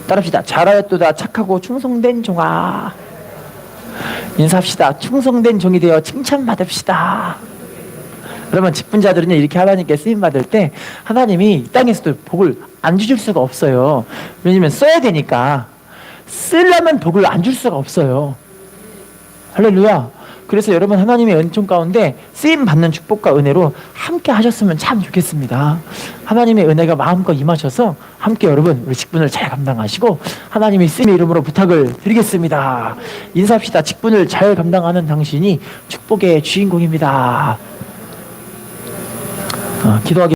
따라합시다. 잘하였도다 착하고 충성된 종아. 인사합시다. 충성된 종이 되어 칭찬받읍시다. 그러면 직분자들은요, 이렇게 하나님께 쓰임 받을 때 하나님이 이 땅에서도 복을 안 주실 수가 없어요. 왜냐면 써야 되니까. 쓰려면 복을 안 줄 수가 없어요. 할렐루야. 그래서 여러분 하나님의 은총 가운데 쓰임 받는 축복과 은혜로 함께 하셨으면 참 좋겠습니다. 하나님의 은혜가 마음껏 임하셔서 함께 여러분 우리 직분을 잘 감당하시고 하나님의 쓰임의 이름으로 부탁을 드리겠습니다. 인사합시다. 직분을 잘 감당하는 당신이 축복의 주인공입니다. 기도하겠습니다.